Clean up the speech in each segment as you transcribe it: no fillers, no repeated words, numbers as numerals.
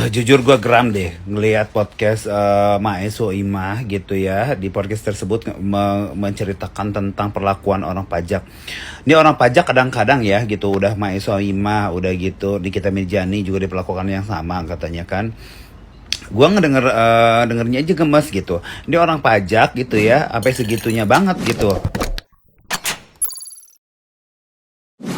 Jujur gue geram deh ngelihat podcast Mae Soimah gitu ya. Di podcast tersebut menceritakan tentang perlakuan orang pajak. Ini orang pajak kadang-kadang ya gitu, udah Mae Soimah udah gitu, di Kita Mirjani juga diperlakukan yang sama katanya kan. Gua dengernya aja gemes gitu. Ini orang pajak gitu ya, sampai segitunya banget gitu.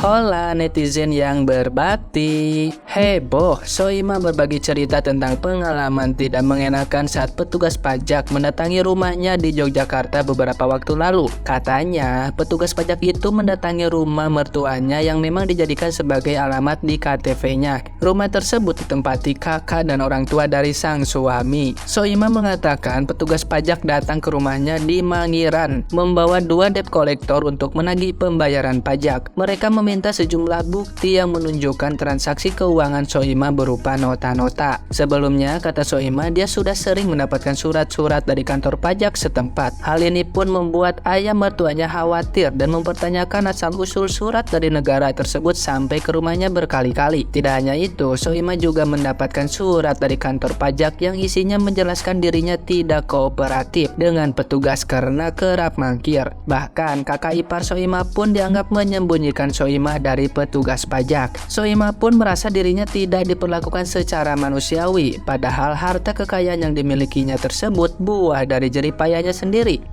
Hola netizen yang berbakti. Heboh, Soimah berbagi cerita tentang pengalaman tidak mengenakan saat petugas pajak mendatangi rumahnya di Yogyakarta beberapa waktu lalu. Katanya, petugas pajak itu mendatangi rumah mertuanya yang memang dijadikan sebagai alamat di KTP-nya. Rumah tersebut ditempati kakak dan orang tua dari sang suami. Soimah mengatakan petugas pajak datang ke rumahnya di Mangiran, membawa 2 debt collector untuk menagih pembayaran pajak. Mereka meminta sejumlah bukti yang menunjukkan transaksi keuangan Soimah berupa nota-nota. Sebelumnya, kata Soimah, dia sudah sering mendapatkan surat-surat dari kantor pajak setempat. Hal ini pun membuat ayah mertuanya khawatir dan mempertanyakan asal-usul surat dari negara tersebut sampai ke rumahnya berkali-kali. Tidak hanya itu, Soimah juga mendapatkan surat dari kantor pajak yang isinya menjelaskan dirinya tidak kooperatif dengan petugas karena kerap mangkir. Bahkan, kakak ipar Soimah pun dianggap menyembunyikan Soimah dari petugas pajak. Soimah pun merasa dirinya tidak diperlakukan secara manusiawi, padahal harta kekayaan yang dimilikinya tersebut buah dari jerih payahnya sendiri.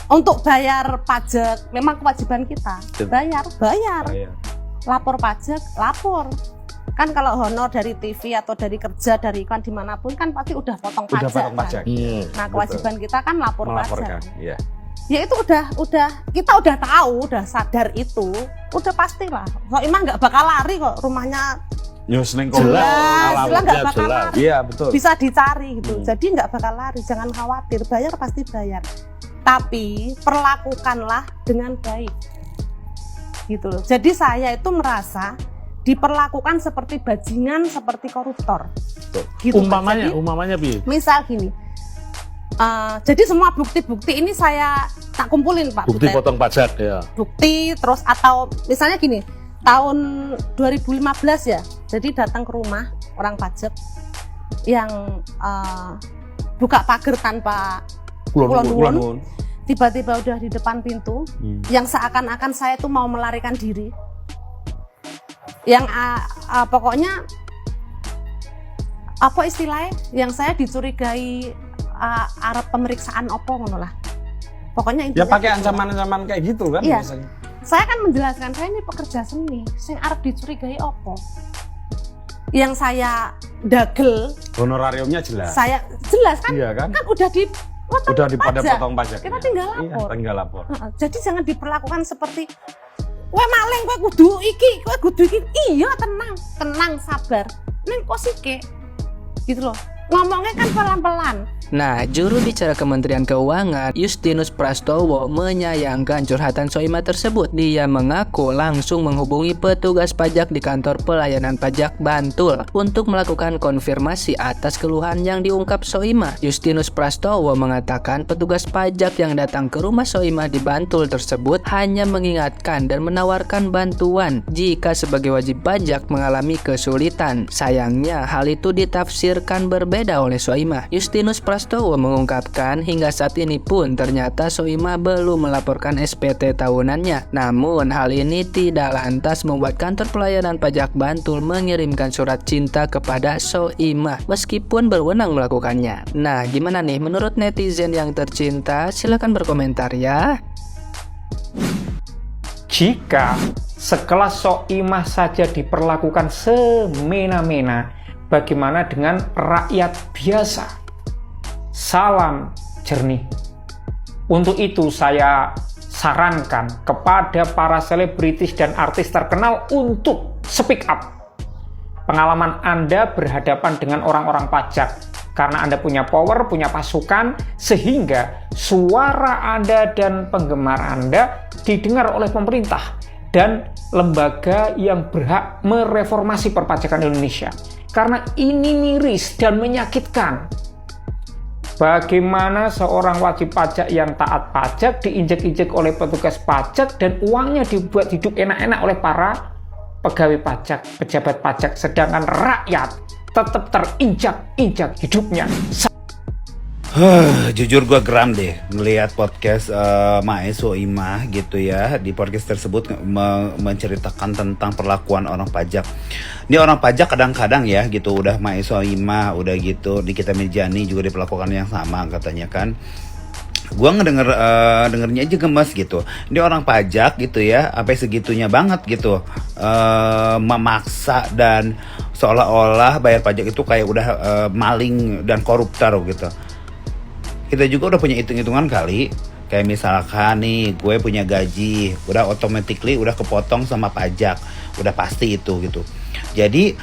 Untuk bayar pajak memang kewajiban kita. Bayar. Lapor pajak, lapor. Kan kalau honor dari TV atau dari kerja, dari iklan dimanapun kan pasti udah potong pajak. Kan? Nah, kewajiban kita kan melaporkan. Iya. Ya itu kita udah tahu, udah sadar itu, udah pastilah. Soimah nggak bakal lari kok, rumahnya Jelas nggak bakal lari. Iya, betul. Bisa dicari gitu. Jadi nggak bakal lari, jangan khawatir, bayar pasti bayar. Tapi perlakukanlah dengan baik. Gitu loh. Jadi saya itu merasa diperlakukan seperti bajingan, seperti koruptor. Gitu, Umpamanya bi. Misal gini. Jadi semua bukti-bukti ini saya tak kumpulin Pak. Bukti potong pajak ya. Bukti terus atau misalnya gini, tahun 2015 ya, jadi datang ke rumah orang pajak yang buka pagar tanpa kulon-kulon, tiba-tiba udah di depan pintu, yang seakan-akan saya tuh mau melarikan diri, yang pokoknya apa istilahnya, yang saya dicurigai arep pemeriksaan opo ngono lah. Pokoknya intinya ya pakai ancaman-ancaman kayak gitu kan. Iya. Biasanya. Saya kan menjelaskan saya ini pekerja seni, sing arep dicurigai opo. Yang saya dagel, honorariumnya jelas. Saya jelas kan? Iya kan? Kan udah potong pajak. Kita tinggal lapor. Iya, tinggal lapor. Jadi jangan diperlakukan seperti kowe maling, kowe kudu iki. Iya, tenang, sabar. Ning posike. Gitu loh. Ngomongnya kan pelan-pelan. Nah, juru bicara Kementerian Keuangan, Justinus Prastowo, menyayangkan curhatan Soimah tersebut. Dia mengaku langsung menghubungi petugas pajak di kantor pelayanan pajak Bantul untuk melakukan konfirmasi atas keluhan yang diungkap Soimah. Justinus Prastowo mengatakan petugas pajak yang datang ke rumah Soimah di Bantul tersebut hanya mengingatkan dan menawarkan bantuan jika sebagai wajib pajak mengalami kesulitan. Sayangnya, hal itu ditafsirkan berbeda oleh Soimah. Justinus Prastowo mengungkapkan hingga saat ini pun ternyata Soimah belum melaporkan SPT tahunannya. Namun hal ini tidak lantas membuat kantor pelayanan pajak Bantul mengirimkan surat cinta kepada Soimah meskipun berwenang melakukannya. Nah, gimana nih menurut netizen yang tercinta? Silahkan berkomentar ya. Jika sekelas Soimah saja diperlakukan semena-mena, bagaimana dengan rakyat biasa? Salam jernih. Untuk itu saya sarankan kepada para selebritis dan artis terkenal untuk speak up. Pengalaman Anda berhadapan dengan orang-orang pajak karena Anda punya power, punya pasukan, sehingga suara Anda dan penggemar Anda didengar oleh pemerintah dan lembaga yang berhak mereformasi perpajakan Indonesia. Karena ini miris dan menyakitkan. Bagaimana seorang wajib pajak yang taat pajak diinjek-injek oleh petugas pajak dan uangnya dibuat hidup enak-enak oleh para pegawai pajak, pejabat pajak, sedangkan rakyat tetap terinjak-injak hidupnya. Jujur gue geram deh ngelihat podcast Mae Soimah gitu ya. Di podcast tersebut menceritakan tentang perlakuan orang pajak. Ini orang pajak kadang-kadang ya gitu, udah Mae Soimah, udah gitu Nikita Mirzani juga diperlakukan yang sama katanya kan. Gua dengernya aja gemes gitu. Ini orang pajak gitu ya, sampai segitunya banget gitu, memaksa dan seolah-olah bayar pajak itu kayak udah maling dan koruptor gitu. Kita juga udah punya hitung-hitungan kali. Kayak misalkan nih, gue punya gaji, udah automatically udah kepotong sama pajak, udah pasti itu gitu. Jadi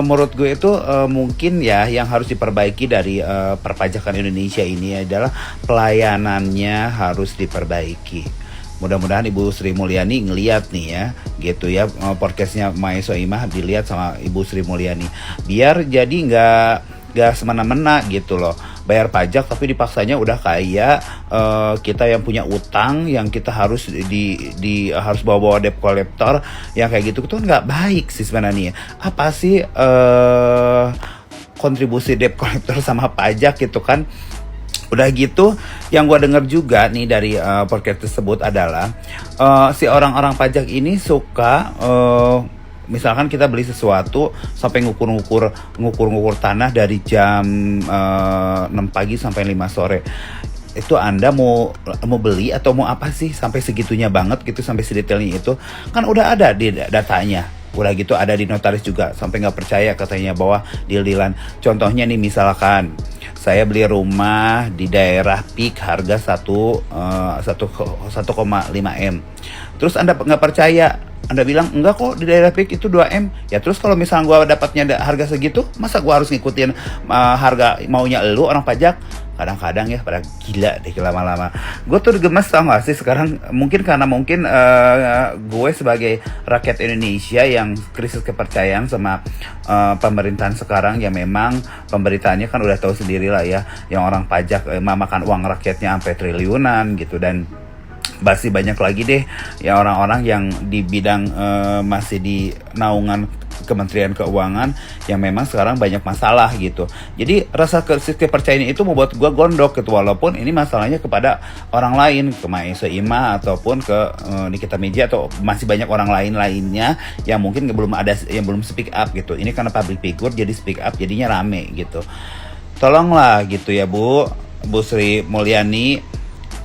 menurut gue itu mungkin ya yang harus diperbaiki dari perpajakan Indonesia ini adalah pelayanannya harus diperbaiki. Mudah-mudahan Ibu Sri Mulyani ngeliat nih ya, gitu ya, podcastnya Mae Soimah dilihat sama Ibu Sri Mulyani, biar jadi nggak semena-mena gitu loh, bayar pajak tapi dipaksanya udah kayak kita yang punya utang yang kita harus harus bawa-bawa debt collector yang kayak gitu tuh nggak baik sih sebenarnya. Apa sih kontribusi debt collector sama pajak gitu kan? Udah gitu, yang gue dengar juga nih dari podcast tersebut adalah si orang-orang pajak ini suka misalkan kita beli sesuatu sampai ngukur tanah dari jam 6 pagi sampai 5 sore. Itu Anda mau beli atau mau apa sih sampai segitunya banget gitu, sampai sedetailnya itu? Kan udah ada di datanya. Udah gitu ada di notaris juga, sampai nggak percaya katanya bahwa deal-dealan. Contohnya nih misalkan saya beli rumah di daerah Pik harga 1,5 M. Terus Anda nggak percaya, Anda bilang enggak kok di daerah Pik itu 2 M. Ya terus kalau misalnya gue dapatnya harga segitu, masa gue harus ngikutin harga maunya elu orang pajak? Kadang-kadang ya pada gila deh lama-lama. Gue tuh gemes tau gak sih sekarang, mungkin gue sebagai rakyat Indonesia yang krisis kepercayaan sama pemerintahan sekarang, ya memang pemberitaannya kan udah tahu sendiri lah ya, yang orang pajak makan uang rakyatnya sampai triliunan gitu. Dan masih banyak lagi deh ya orang-orang yang di bidang masih di naungan Kementerian Keuangan yang memang sekarang banyak masalah gitu. Jadi rasa kepercayaan itu membuat gue gondok gitu, walaupun ini masalahnya kepada orang lain, ke Mae Soimah ataupun ke Nikita Mirzani atau masih banyak orang lainnya yang mungkin belum speak up gitu. Ini karena public figure jadi speak up, jadinya rame gitu. Tolonglah gitu ya Bu Sri Mulyani,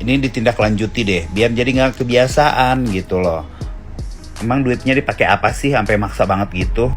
ini ditindaklanjuti deh, biar jadi nggak kebiasaan gitu loh. Emang duitnya dipakai apa sih sampai maksa banget gitu?